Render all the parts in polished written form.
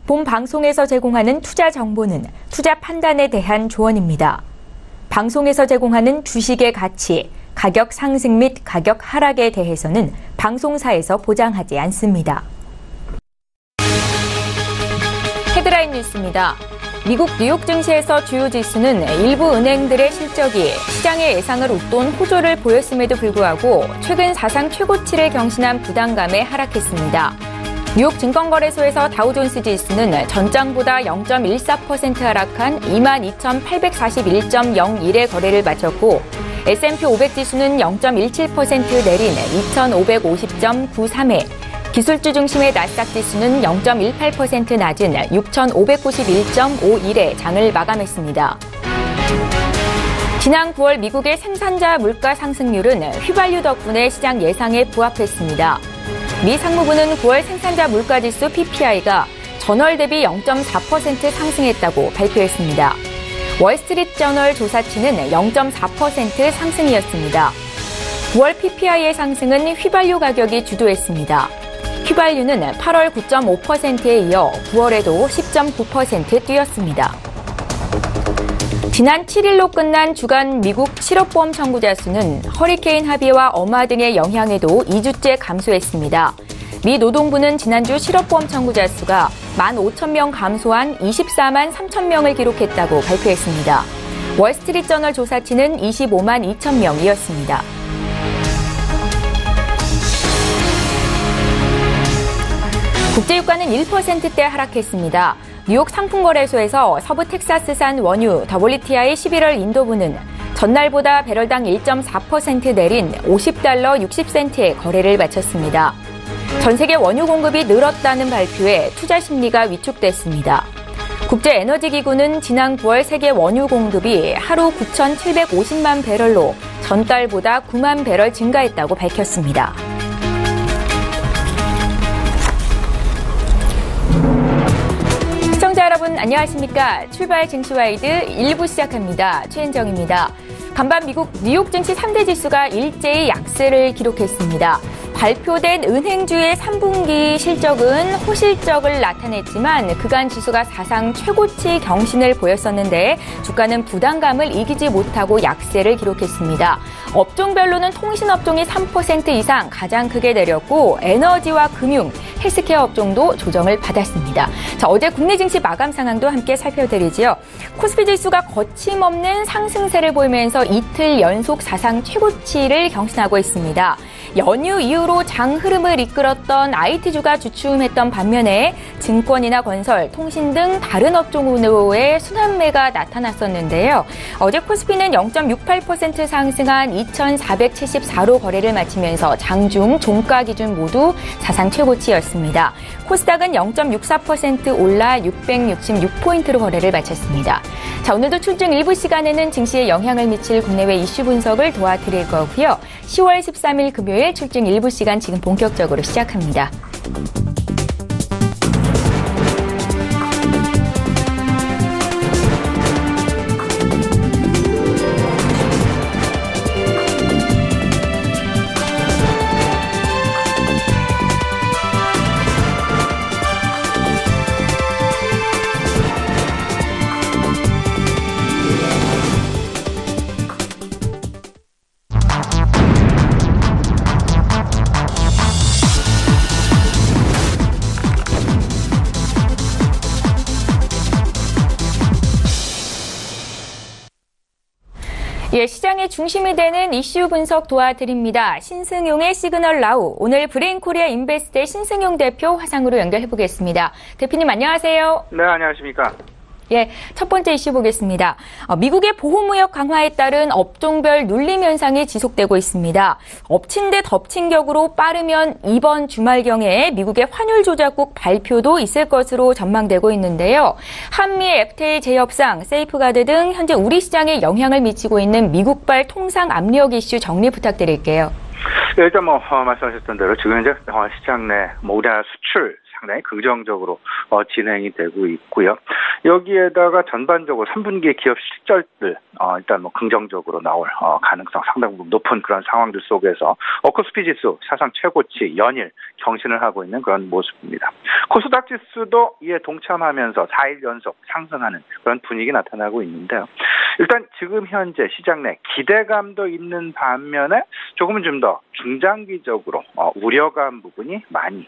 본 방송에서 제공하는 투자 정보는 투자 판단에 대한 조언입니다. 방송에서 제공하는 주식의 가치, 가격 상승 및 가격 하락에 대해서는 방송사에서 보장하지 않습니다. 헤드라인 뉴스입니다. 미국 뉴욕 증시에서 주요 지수는 일부 은행들의 실적이 시장의 예상을 웃돈 호조를 보였음에도 불구하고 최근 사상 최고치를 경신한 부담감에 하락했습니다. 뉴욕 증권거래소에서 다우존스 지수는 전장보다 0.14% 하락한 22,841.01의 거래를 마쳤고 S&P 500 지수는 0.17% 내린 2,550.93에 기술주 중심의 나스닥 지수는 0.18% 낮은 6,591.51에 장을 마감했습니다. 지난 9월 미국의 생산자 물가 상승률은 휘발유 덕분에 시장 예상에 부합했습니다. 미 상무부는 9월 생산자 물가지수 PPI가 전월 대비 0.4% 상승했다고 발표했습니다. 월스트리트저널 조사치는 0.4% 상승이었습니다. 9월 PPI의 상승은 휘발유 가격이 주도했습니다. 휘발유는 8월 9.5%에 이어 9월에도 10.9% 뛰었습니다. 지난 7일로 끝난 주간 미국 실업보험 청구자 수는 허리케인 하비와 어마 등의 영향에도 2주째 감소했습니다. 미 노동부는 지난주 실업보험 청구자 수가 15,000명 감소한 24만 3천 명을 기록했다고 발표했습니다. 월스트리트저널 조사치는 25만 2천 명이었습니다. 국제유가는 1%대 하락했습니다. 뉴욕 상품거래소에서 서부 텍사스산 원유 WTI 11월 인도분은 전날보다 배럴당 1.4% 내린 $50 60센트의 거래를 마쳤습니다. 전 세계 원유 공급이 늘었다는 발표에 투자 심리가 위축됐습니다. 국제에너지기구는 지난 9월 세계 원유 공급이 하루 9,750만 배럴로 전달보다 9만 배럴 증가했다고 밝혔습니다. 시청자 여러분 안녕하십니까? 출발 증시와이드 1부 시작합니다. 최은정입니다. 간밤 미국 뉴욕 증시 3대 지수가 일제히 약세를 기록했습니다. 발표된 은행주의 3분기 실적은 호실적을 나타냈지만 그간 지수가 사상 최고치 경신을 보였었는데 주가는 부담감을 이기지 못하고 약세를 기록했습니다. 업종별로는 통신업종이 3% 이상 가장 크게 내렸고 에너지와 금융, 헬스케어 업종도 조정을 받았습니다. 자, 어제 국내 증시 마감 상황도 함께 살펴드리지요. 코스피 지수가 거침없는 상승세를 보이면서 이틀 연속 사상 최고치를 경신하고 있습니다. 연휴 이후로 장 흐름을 이끌었던 IT주가 주춤했던 반면에 증권이나 건설, 통신 등 다른 업종으로의 순환매가 나타났었는데요. 어제 코스피는 0.68% 상승한 2,474로 거래를 마치면서 장중, 종가 기준 모두 사상 최고치였습니다. 코스닥은 0.64% 올라 666포인트로 거래를 마쳤습니다. 자, 오늘도 출중 일부 시간에는 증시에 영향을 미칠 국내외 이슈 분석을 도와드릴 거고요. 10월 13일 금요일 출중 일부 시간 지금 본격적으로 시작합니다. 예, 시장의 중심이 되는 이슈 분석 도와드립니다. 신승용의 시그널 나우. 오늘 브레인코리아 인베스트의 신승용 대표 화상으로 연결해보겠습니다. 대표님 안녕하세요. 네, 안녕하십니까. 예, 첫 번째 이슈 보겠습니다. 미국의 보호무역 강화에 따른 업종별 눌림 현상이 지속되고 있습니다. 엎친 데 덮친 격으로 빠르면 이번 주말경에 미국의 환율 조작국 발표도 있을 것으로 전망되고 있는데요. 한미의 FTA 재협상, 세이프가드 등 현재 우리 시장에 영향을 미치고 있는 미국발 통상 압력 이슈 정리 부탁드릴게요. 네, 일단 말씀하셨던 대로 지금 현재 시장 내 우리나라 수출 상당히 긍정적으로 진행이 되고 있고요. 여기에다가 전반적으로 3분기 기업 실적들 일단 뭐 긍정적으로 나올 가능성 상당 부분 높은 그런 상황들 속에서 코스피 지수 사상 최고치 연일 경신을 하고 있는 그런 모습입니다. 코스닥 지수도 이에 동참하면서 4일 연속 상승하는 그런 분위기 나타나고 있는데요. 일단 지금 현재 시장 내 기대감도 있는 반면에 조금은 좀 더 중장기적으로 우려감 부분이 많이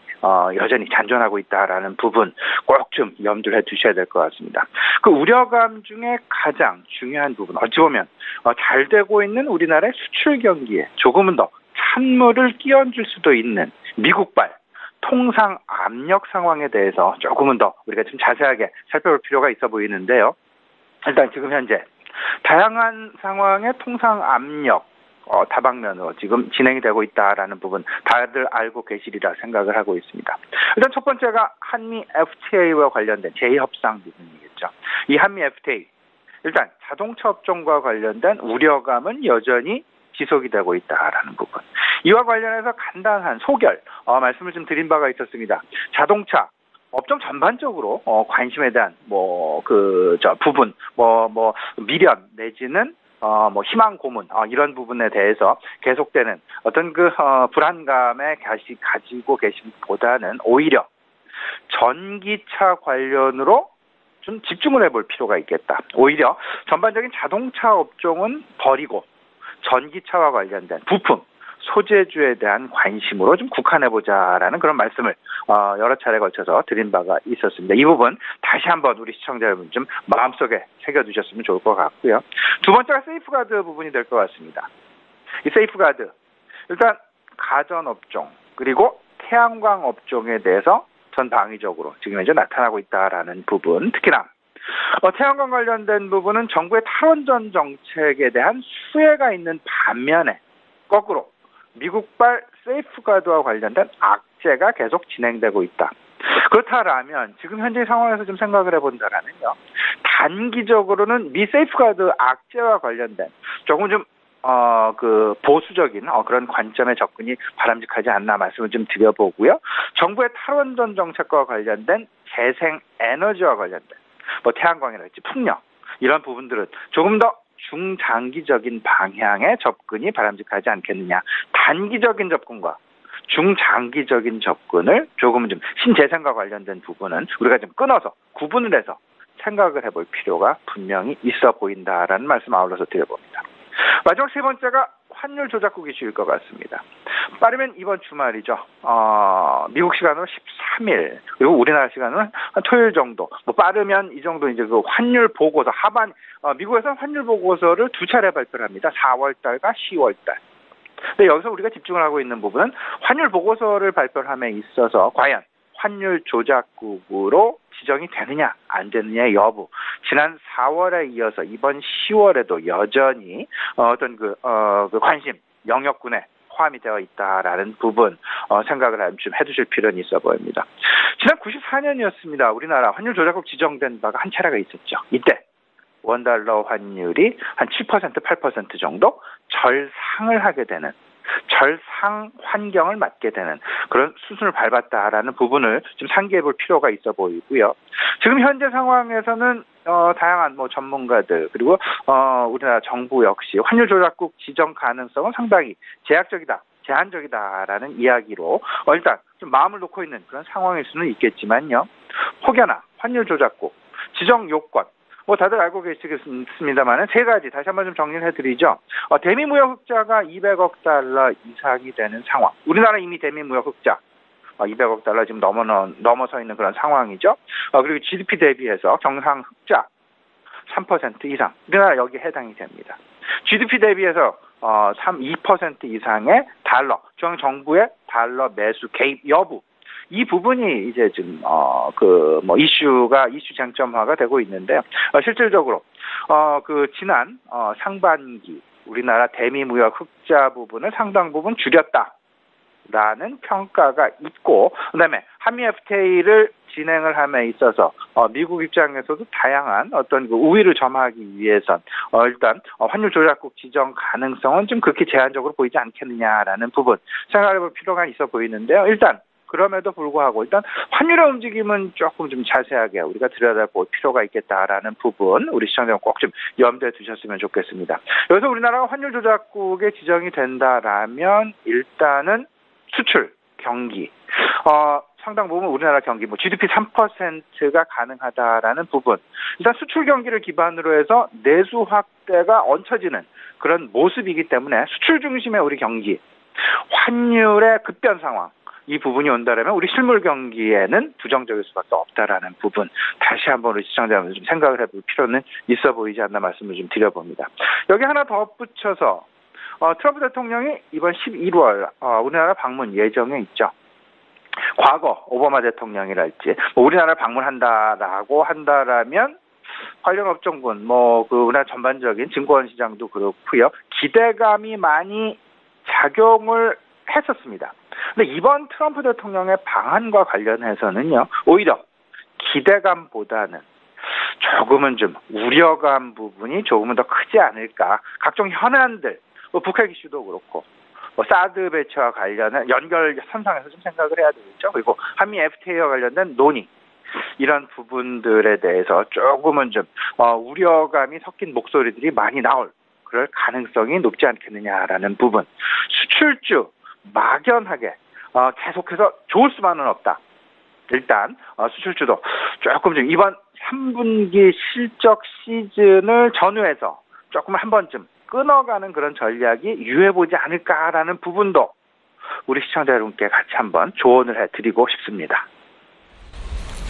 여전히 잔존하고 있다라는 부분 꼭 좀 염두를 해두셔야 될 것 같습니다. 그 우려감 중에 가장 중요한 부분 어찌 보면 잘 되고 있는 우리나라의 수출 경기에 조금은 더 찬물을 끼얹을 수도 있는 미국발 통상 압력 상황에 대해서 조금은 더 우리가 좀 자세하게 살펴볼 필요가 있어 보이는데요. 일단 지금 현재 다양한 상황의 통상 압력 다방면으로 지금 진행이 되고 있다라는 부분 다들 알고 계시리라 생각을 하고 있습니다. 일단 첫 번째가 한미 FTA와 관련된 제2협상 부분이겠죠. 이 한미 FTA 일단 자동차 업종과 관련된 우려감은 여전히 지속이 되고 있다라는 부분. 이와 관련해서 간단한 소결 말씀을 좀 드린 바가 있었습니다. 자동차 업종 전반적으로 관심에 대한 부분 미련 내지는 희망 고문 이런 부분에 대해서 계속되는 어떤 불안감에 가지고 계심보다는 오히려 전기차 관련으로 좀 집중을 해볼 필요가 있겠다. 오히려 전반적인 자동차 업종은 버리고 전기차와 관련된 부품 소재주에 대한 관심으로 좀 국한해보자라는 그런 말씀을 여러 차례 걸쳐서 드린 바가 있었습니다. 이 부분 다시 한번 우리 시청자 여러분 좀 마음속에 새겨두셨으면 좋을 것 같고요. 두 번째가 세이프가드 부분이 될 것 같습니다. 이 세이프가드 일단 가전업종 그리고 태양광 업종에 대해서 전방위적으로 지금 현재 나타나고 있다라는 부분 특히나 태양광 관련된 부분은 정부의 탈원전 정책에 대한 수혜가 있는 반면에 거꾸로 미국발 세이프가드와 관련된 악재가 계속 진행되고 있다. 그렇다라면 지금 현재 상황에서 좀 생각을 해본다라면요. 단기적으로는 미 세이프가드 악재와 관련된 조금 좀 보수적인 그런 관점의 접근이 바람직하지 않나 말씀을 좀 드려보고요. 정부의 탈원전 정책과 관련된 재생 에너지와 관련된 태양광이랄지 풍력 이런 부분들은 조금 더 중장기적인 방향의 접근이 바람직하지 않겠느냐. 단기적인 접근과 중장기적인 접근을 조금 좀 신재생과 관련된 부분은 우리가 좀 끊어서 구분을 해서 생각을 해볼 필요가 분명히 있어 보인다라는 말씀 아울러서 드려봅니다. 마지막 세 번째가 환율 조작국 이슈일 것 같습니다. 빠르면 이번 주말이죠. 미국 시간으로 13일 그리고 우리나라 시간으로 한 토요일 정도. 빠르면 이 정도 이제 그 환율 보고서 미국에서 환율 보고서를 두 차례 발표를 합니다. 4월달과 10월달. 근데 여기서 우리가 집중을 하고 있는 부분은 환율 보고서를 발표함에 있어서 과연 환율 조작국으로 지정이 되느냐 안 되느냐의 여부. 지난 4월에 이어서 이번 10월에도 여전히 어떤 그 관심 영역군에 포함이 되어 있다라는 부분 생각을 좀 해두실 필요는 있어 보입니다. 지난 94년이었습니다. 우리나라 환율 조작국 지정된 바가 한 차례가 있었죠. 이때 원달러 환율이 한 7%, 8% 정도 절상을 하게 되는 절상 환경을 맞게 되는 그런 수순을 밟았다라는 부분을 좀 상기해 볼 필요가 있어 보이고요. 지금 현재 상황에서는 다양한 전문가들 그리고 우리나라 정부 역시 환율 조작국 지정 가능성은 상당히 제한적이다라는 이야기로 일단 좀 마음을 놓고 있는 그런 상황일 수는 있겠지만요. 혹여나 환율 조작국 지정 요건 다들 알고 계시겠습니다만 세 가지 다시 한번 좀 정리를 해드리죠. 대미 무역 흑자가 200억 달러 이상이 되는 상황. 우리나라 이미 대미 무역 흑자 200억 달러 지금 넘어서 있는 그런 상황이죠. 그리고 GDP 대비해서 경상 흑자 3% 이상. 우리나라 여기에 해당이 됩니다. GDP 대비해서 2% 이상의 달러, 중앙정부의 달러 매수 개입 여부. 이 부분이 이제 좀 이슈 쟁점화가 되고 있는데요. 실질적으로 지난 상반기 우리나라 대미 무역 흑자 부분을 상당 부분 줄였다라는 평가가 있고, 그다음에 한미 FTA를 진행을 함에 있어서 미국 입장에서도 다양한 어떤 우위를 점하기 위해선 일단 환율 조작국 지정 가능성은 좀 그렇게 제한적으로 보이지 않겠느냐라는 부분 생각해볼 필요가 있어 보이는데요. 일단 그럼에도 불구하고 일단 환율의 움직임은 조금 좀 자세하게 우리가 들여다볼 필요가 있겠다라는 부분 우리 시청자분 꼭 좀 염두에 두셨으면 좋겠습니다. 여기서 우리나라가 환율 조작국에 지정이 된다라면 일단은 수출 경기 상당 부분 우리나라 경기 GDP 3%가 가능하다라는 부분. 일단 수출 경기를 기반으로 해서 내수 확대가 얹혀지는 그런 모습이기 때문에 수출 중심의 우리 경기, 환율의 급변 상황 이 부분이 온다라면 우리 실물 경기에는 부정적일 수밖에 없다라는 부분 다시 한번 우리 시청자분들 좀 생각을 해볼 필요는 있어 보이지 않나 말씀을 좀 드려봅니다. 여기 하나 덧붙여서 트럼프 대통령이 이번 11월 우리나라 방문 예정에 있죠. 과거 오바마 대통령이랄지 우리나라를 방문한다라고 한다라면 관련 업종군 우리나라 전반적인 증권 시장도 그렇고요. 기대감이 많이 작용을 했었습니다. 근데 이번 트럼프 대통령의 방한과 관련해서는요. 오히려 기대감보다는 조금은 좀 우려감 부분이 조금은 더 크지 않을까. 각종 현안들, 북핵 이슈도 그렇고 사드 배치와 관련한 연결 선상에서 좀 생각을 해야 되겠죠. 그리고 한미 FTA와 관련된 논의 이런 부분들에 대해서 조금은 좀 우려감이 섞인 목소리들이 많이 나올 그럴 가능성이 높지 않겠느냐라는 부분. 수출주 막연하게 계속해서 좋을 수만은 없다. 일단 수출주도 조금 좀 이번 3분기 실적 시즌을 전후해서 조금 한 번쯤 끊어가는 그런 전략이 유효해보지 않을까라는 부분도 우리 시청자 여러분께 같이 한번 조언을 해드리고 싶습니다.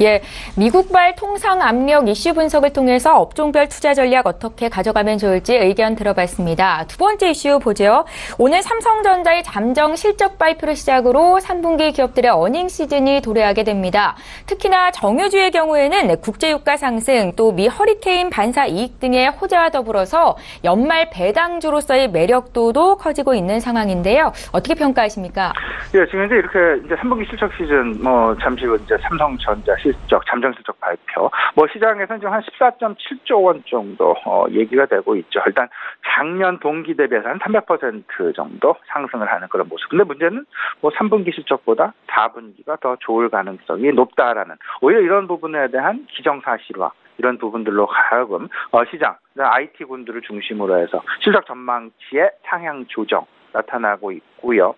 예, 미국발 통상 압력 이슈 분석을 통해서 업종별 투자 전략 어떻게 가져가면 좋을지 의견 들어봤습니다. 두 번째 이슈 보죠. 오늘 삼성전자의 잠정 실적 발표를 시작으로 3분기 기업들의 어닝 시즌이 도래하게 됩니다. 특히나 정유주의 경우에는 국제유가 상승 또 미 허리케인 반사 이익 등의 호재와 더불어서 연말 배당주로서의 매력도도 커지고 있는 상황인데요. 어떻게 평가하십니까? 예, 지금 이제 3분기 실적 시즌 잠시 후 이제 삼성전자 실적, 잠정 실적 발표. 시장에서는 지금 한 14.7조 원 정도 얘기가 되고 있죠. 일단 작년 동기 대비해서 한 300% 정도 상승을 하는 그런 모습. 근데 문제는 3분기 실적보다 4분기가 더 좋을 가능성이 높다라는 오히려 이런 부분에 대한 기정사실화 이런 부분들로 하여금 시장, IT 군들을 중심으로 해서 실적 전망치의 상향 조정 나타나고 있고요.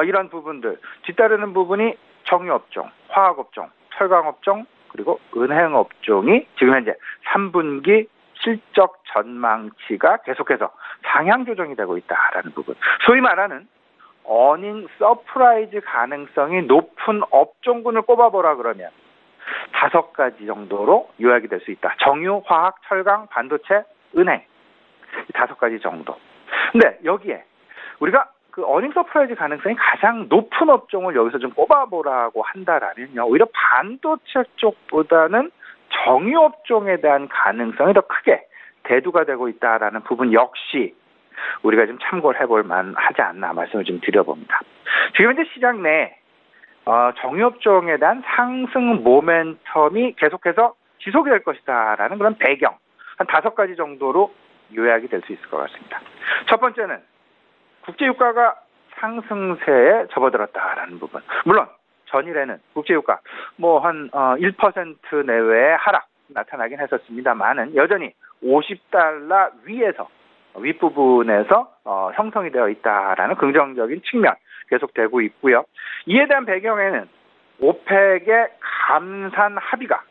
이런 부분들 뒤따르는 부분이 정유업종, 화학업종, 철강업종 그리고 은행업종이 지금 현재 3분기 실적 전망치가 계속해서 상향 조정이 되고 있다라는 부분. 소위 말하는 어닝 서프라이즈 가능성이 높은 업종군을 꼽아보라 그러면 5가지 정도로 요약이 될 수 있다. 정유, 화학, 철강, 반도체, 은행 이 5가지 정도. 근데 여기에 우리가 그 어닝 서프라이즈 가능성이 가장 높은 업종을 여기서 좀 꼽아보라고 한다라면요. 오히려 반도체 쪽보다는 정유업종에 대한 가능성이 더 크게 대두가 되고 있다라는 부분 역시 우리가 좀 참고를 해볼 만하지 않나 말씀을 좀 드려봅니다. 지금 현재 시장 내 정유업종에 대한 상승 모멘텀이 계속해서 지속이 될 것이다라는 그런 배경 한 5가지 정도로 요약이 될 수 있을 것 같습니다. 첫 번째는 국제유가가 상승세에 접어들었다라는 부분. 물론 전일에는 국제유가 한 1% 내외의 하락 나타나긴 했었습니다만은 여전히 $50 위에서 윗부분에서 형성이 되어 있다라는 긍정적인 측면 계속되고 있고요. 이에 대한 배경에는 오펙의 감산 합의가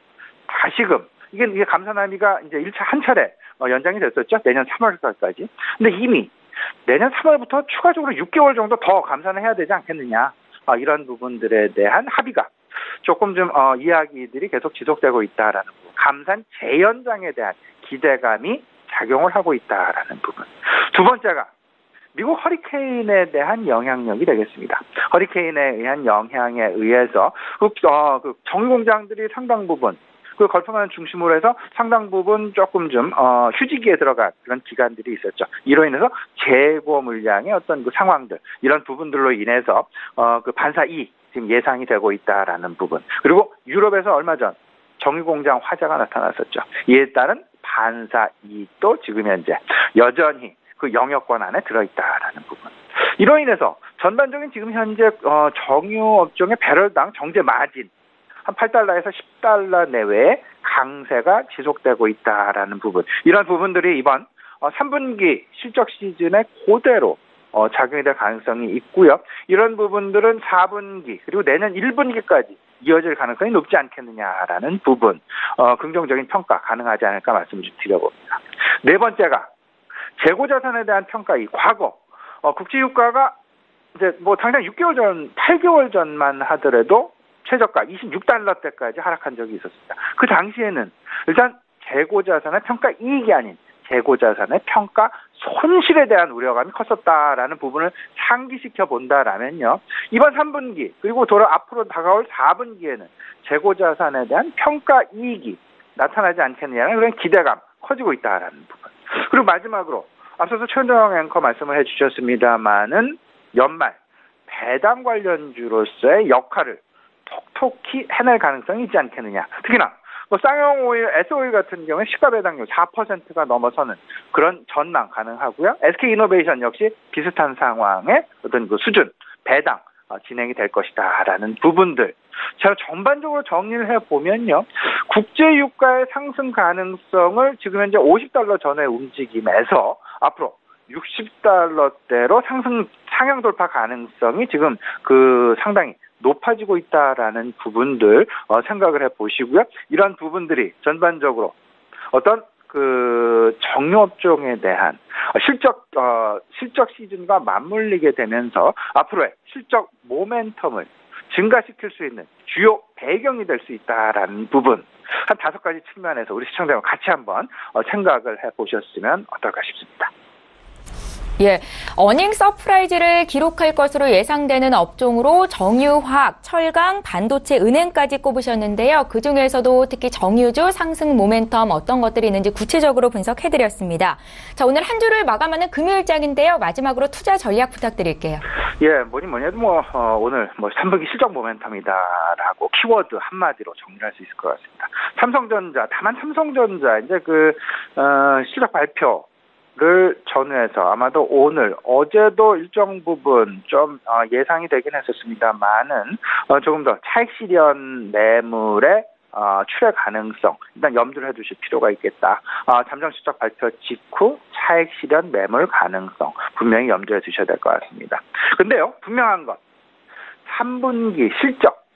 다시금 이게 감산 합의가 이제 한 차례 연장이 됐었죠. 내년 3월까지. 근데 이미 내년 3월부터 추가적으로 6개월 정도 더 감산을 해야 되지 않겠느냐. 이런 부분들에 대한 합의가 조금 좀 이야기들이 계속 지속되고 있다라는 부분. 감산 재연장에 대한 기대감이 작용을 하고 있다라는 부분. 두 번째가 미국 허리케인에 대한 영향력이 되겠습니다. 허리케인에 의한 영향에 의해서 그 정유공장들이 상당 부분 그 걸프만 중심으로 해서 상당 부분 조금 좀 휴지기에 들어간 그런 기간들이 있었죠. 이로 인해서 재고 물량의 어떤 그 상황들 이런 부분들로 인해서 그 반사 이익 지금 예상이 되고 있다라는 부분. 그리고 유럽에서 얼마 전 정유공장 화재가 나타났었죠. 이에 따른 반사 이익도 지금 현재 여전히 그 영역권 안에 들어있다라는 부분. 이로 인해서 전반적인 지금 현재 정유 업종의 배럴당 정제 마진 한 8달러에서 10달러 내외의 강세가 지속되고 있다라는 부분. 이런 부분들이 이번 3분기 실적 시즌에 그대로 작용이 될 가능성이 있고요. 이런 부분들은 4분기 그리고 내년 1분기까지 이어질 가능성이 높지 않겠느냐라는 부분, 긍정적인 평가 가능하지 않을까 말씀 좀 드려봅니다. 네 번째가 재고자산에 대한 평가. 이 과거 국제유가가 이제 뭐 당장 6개월 전, 8개월 전만 하더라도 최저가 26달러대까지 하락한 적이 있었습니다. 그 당시에는 일단 재고자산의 평가 이익이 아닌 재고자산의 평가 손실에 대한 우려감이 컸었다라는 부분을 상기시켜 본다라면요. 이번 3분기 그리고 앞으로 다가올 4분기에는 재고자산에 대한 평가 이익이 나타나지 않겠느냐는 그런 기대감 커지고 있다라는 부분. 그리고 마지막으로 앞서서 최은정 앵커 말씀을 해주셨습니다마는 연말 배당 관련주로서의 역할을 톡톡히 해낼 가능성이 있지 않겠느냐. 특히나 쌍용 오일, S오일 같은 경우에 시가 배당률 4%가 넘어서는 그런 전망 가능하고요. SK이노베이션 역시 비슷한 상황의 어떤 그 수준, 배당 진행이 될 것이다라는 부분들. 제가 전반적으로 정리를 해보면요. 국제유가의 상승 가능성을 지금 현재 50달러 전의 움직임에서 앞으로 60달러대로 상향 돌파 가능성이 지금 상당히 높아지고 있다라는 부분들 생각을 해보시고요. 이런 부분들이 전반적으로 어떤 정유업종에 대한 실적 시즌과 맞물리게 되면서 앞으로의 실적 모멘텀을 증가시킬 수 있는 주요 배경이 될 수 있다라는 부분, 한 5가지 측면에서 우리 시청자와 같이 한번 생각을 해보셨으면 어떨까 싶습니다. 예, 어닝 서프라이즈를 기록할 것으로 예상되는 업종으로 정유화학, 철강, 반도체, 은행까지 꼽으셨는데요. 그중에서도 특히 정유주 상승 모멘텀 어떤 것들이 있는지 구체적으로 분석해드렸습니다. 자, 오늘 한 주를 마감하는 금요일장인데요. 마지막으로 투자 전략 부탁드릴게요. 예, 뭐니해도 오늘 3분기 실적 모멘텀이다라고 키워드 한마디로 정리할 수 있을 것 같습니다. 다만 삼성전자 이제 실적 발표 를 전후해서 아마도 오늘 어제도 일정 부분 좀 예상이 되긴 했었습니다만은 조금 더 차익 실현 매물의 출회 가능성 일단 염두를 해두실 필요가 있겠다. 잠정 실적 발표 직후 차익 실현 매물 가능성 분명히 염두에 두셔야 될 것 같습니다. 근데요, 분명한 건 3분기 실적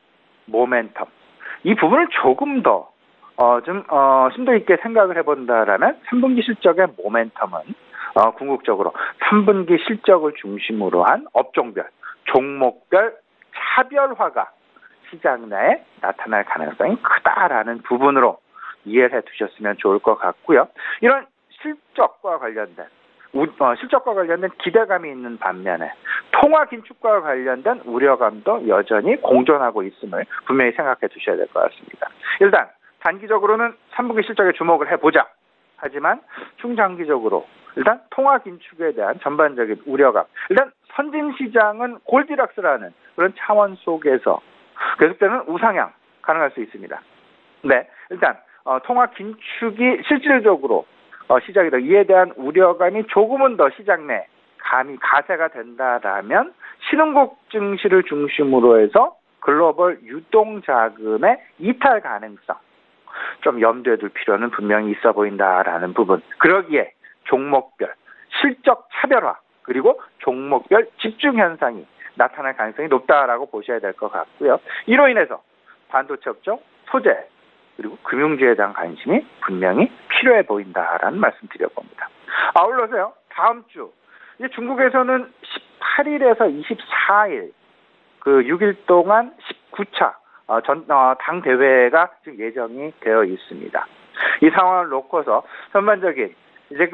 모멘텀 이 부분을 조금 더 심도 있게 생각을 해본다라면 3분기 실적의 모멘텀은 궁극적으로 3분기 실적을 중심으로 한 업종별, 종목별 차별화가 시장 내에 나타날 가능성이 크다라는 부분으로 이해를 해두셨으면 좋을 것 같고요. 이런 실적과 관련된 기대감이 있는 반면에 통화 긴축과 관련된 우려감도 여전히 공존하고 있음을 분명히 생각해 두셔야 될 것 같습니다. 일단 단기적으로는 3분기 실적에 주목을 해보자. 하지만 중장기적으로 일단 통화 긴축에 대한 전반적인 우려감. 일단 선진시장은 골디락스라는 그런 차원 속에서 계속되는 우상향 가능할 수 있습니다. 네, 일단 통화 긴축이 실질적으로 시작이다. 이에 대한 우려감이 조금은 더 시장 내 감이 가세가 된다라면 신흥국 증시를 중심으로 해서 글로벌 유동자금의 이탈 가능성 좀 염두에 둘 필요는 분명히 있어 보인다라는 부분. 그러기에 종목별 실적 차별화 그리고 종목별 집중 현상이 나타날 가능성이 높다라고 보셔야 될 것 같고요. 이로 인해서 반도체 업종, 소재 그리고 금융주에 대한 관심이 분명히 필요해 보인다라는 말씀 드려봅니다. 아울러서요. 다음 주 이제 중국에서는 18일에서 24일 6일 동안 19차 당 대회가 지금 예정이 되어 있습니다. 이 상황을 놓고서 전반적인 이제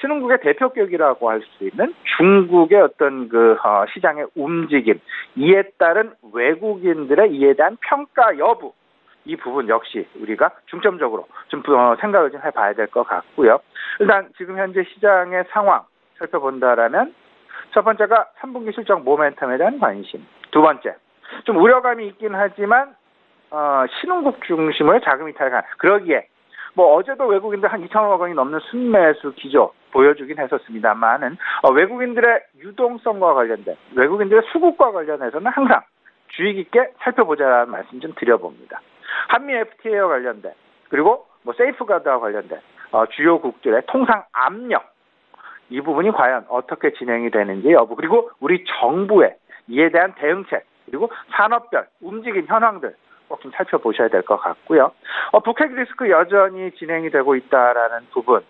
신흥국의 대표격이라고 할 수 있는 중국의 어떤 시장의 움직임, 이에 따른 외국인들의 이에 대한 평가 여부, 이 부분 역시 우리가 중점적으로 좀 생각을 좀 해봐야 될 것 같고요. 일단 지금 현재 시장의 상황 살펴본다라면 첫 번째가 3분기 실적 모멘텀에 대한 관심, 두 번째 좀 우려감이 있긴 하지만 신흥국 중심으로 자금 이탈 가능. 그러기에 뭐 어제도 외국인들 한 2천억 원이 넘는 순매수 기조 보여주긴 했었습니다만은 외국인들의 유동성과 관련된 외국인들의 수급과 관련해서는 항상 주의 깊게 살펴보자라는 말씀 좀 드려봅니다. 한미 FTA와 관련된 그리고 뭐 세이프가드와 관련된 주요국들의 통상 압력 이 부분이 과연 어떻게 진행이 되는지 여부 그리고 우리 정부의 이에 대한 대응책 그리고 산업별 움직임 현황들 꼭 좀 살펴보셔야 될 것 같고요. 북핵 리스크 여전히 진행이 되고 있다라는 부분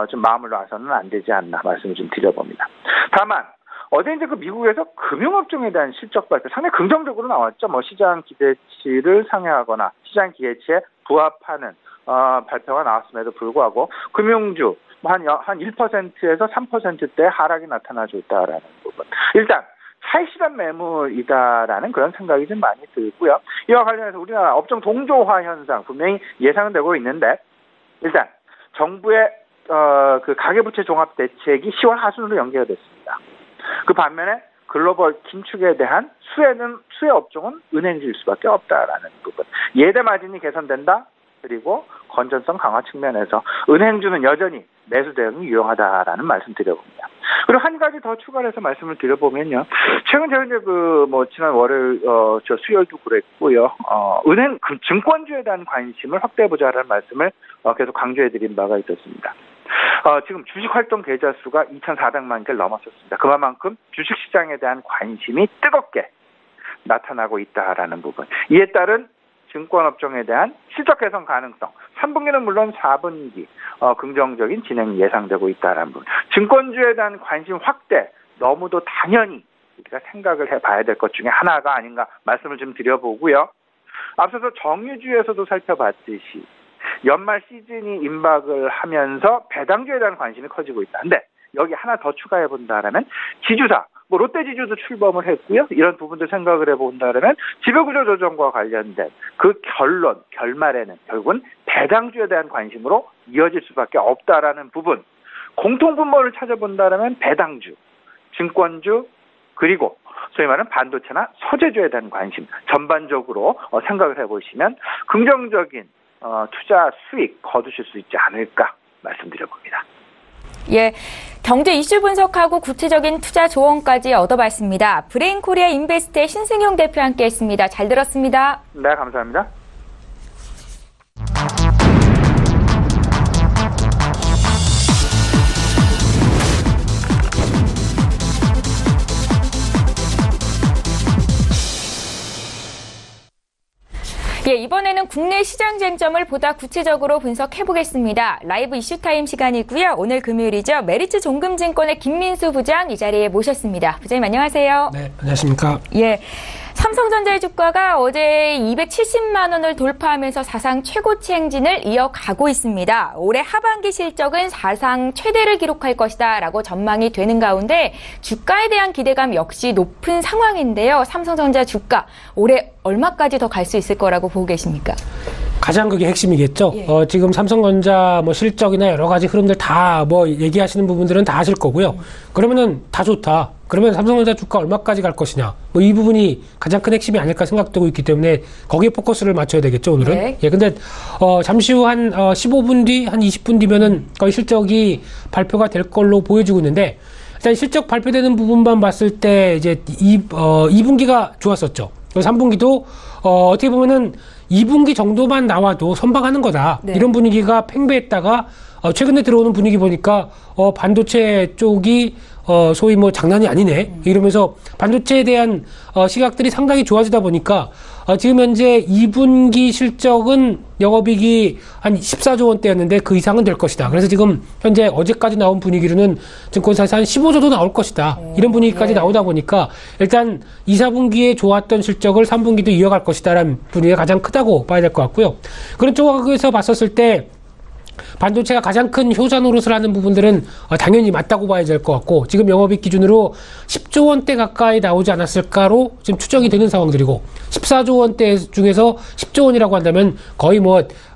좀 마음을 놔서는 안 되지 않나 말씀을 좀 드려봅니다. 다만 어제 이제 그 미국에서 금융업종에 대한 실적 발표 상당히 긍정적으로 나왔죠. 뭐 시장 기대치를 상회하거나 시장 기대치에 부합하는 발표가 나왔음에도 불구하고 금융주 한 1%에서 3%대 하락이 나타나고 있다라는 부분. 일단 차익실현 매물이다라는 그런 생각이 좀 많이 들고요. 이와 관련해서 우리나라 업종 동조화 현상 분명히 예상되고 있는데 일단 정부의 그 가계부채 종합 대책이 10월 하순으로 연기가 됐습니다. 그 반면에 글로벌 긴축에 대한 수혜 업종은 은행주일 수밖에 없다라는 부분. 예대 마진이 개선된다. 그리고 건전성 강화 측면에서 은행주는 여전히 매수 대응이 유용하다라는 말씀 드려봅니다. 그리고 한 가지 더 추가를 해서 말씀을 드려보면요. 최근 제가 이제 지난 월요일, 수요일도 그랬고요. 은행, 증권주에 대한 관심을 확대해보자라는 말씀을 계속 강조해드린 바가 있었습니다. 지금 주식활동 계좌 수가 2,400만 개를 넘었었습니다. 그만큼 주식시장에 대한 관심이 뜨겁게 나타나고 있다라는 부분. 이에 따른 증권업종에 대한 실적 개선 가능성, 3분기는 물론 4분기 긍정적인 진행이 예상되고 있다는 부분. 증권주에 대한 관심 확대 너무도 당연히 우리가 생각을 해봐야 될 것 중에 하나가 아닌가 말씀을 좀 드려보고요. 앞서서 정유주에서도 살펴봤듯이 연말 시즌이 임박을 하면서 배당주에 대한 관심이 커지고 있다. 근데 여기 하나 더 추가해 본다라면 지주사, 롯데지주도 출범을 했고요. 이런 부분들 생각을 해본다면 지배구조 조정과 관련된 그 결말에는 결국은 배당주에 대한 관심으로 이어질 수밖에 없다라는 부분. 공통분모를 찾아본다면 배당주, 증권주, 그리고 소위 말하는 반도체나 소재주에 대한 관심 전반적으로 생각을 해보시면 긍정적인 투자 수익 거두실 수 있지 않을까 말씀드려봅니다. 예, 경제 이슈 분석하고 구체적인 투자 조언까지 얻어봤습니다. 브레인코리아 인베스트의 신승용 대표 함께했습니다. 잘 들었습니다. 네, 감사합니다. 예, 이번에는 국내 시장 쟁점을 보다 구체적으로 분석해보겠습니다. 라이브 이슈타임 시간이고요. 오늘 금요일이죠. 메리츠 종금증권의 김민수 부장 이 자리에 모셨습니다. 부장님 안녕하세요. 네, 안녕하십니까. 예, 삼성전자의 주가가 어제 270만 원을 돌파하면서 사상 최고치 행진을 이어가고 있습니다. 올해 하반기 실적은 사상 최대를 기록할 것이다 라고 전망이 되는 가운데 주가에 대한 기대감 역시 높은 상황인데요. 삼성전자 주가 올해 얼마까지 더 갈 수 있을 거라고 보고 계십니까? 가장 그게 핵심이겠죠. 예. 지금 삼성전자 실적이나 여러 가지 흐름들 다 얘기하시는 부분들은 다 하실 거고요. 그러면은 다 좋다. 그러면 삼성전자 주가 얼마까지 갈 것이냐. 이 부분이 가장 큰 핵심이 아닐까 생각되고 있기 때문에 거기에 포커스를 맞춰야 되겠죠, 오늘은. 네. 예, 근데, 잠시 후 한 15분 뒤, 한 20분 뒤면은 거의 실적이 발표가 될 걸로 보여지고 있는데, 일단 실적 발표되는 부분만 봤을 때 이제 2분기가 좋았었죠. 3분기도 어떻게 보면은 2분기 정도만 나와도 선방하는 거다. 네. 이런 분위기가 팽배했다가 최근에 들어오는 분위기 보니까 반도체 쪽이 소위 장난이 아니네. 이러면서 반도체에 대한 시각들이 상당히 좋아지다 보니까 지금 현재 2분기 실적은 영업이익이 한 14조 원대였는데 그 이상은 될 것이다. 그래서 지금 현재 어제까지 나온 분위기로는 증권사에서 한 15조도 나올 것이다. 이런 분위기까지 네. 나오다 보니까 일단 2, 4분기에 좋았던 실적을 3분기도 이어갈 것이다라는 분위기가 가장 크다고 봐야 될 것 같고요. 그런 쪽에서 봤었을 때 반도체가 가장 큰 효자 노릇을 하는 부분들은 당연히 맞다고 봐야 될 것 같고 지금 영업이익 기준으로 10조 원대 가까이 나오지 않았을까로 지금 추정이 되는 상황들이고 14조 원대 중에서 10조 원이라고 한다면 거의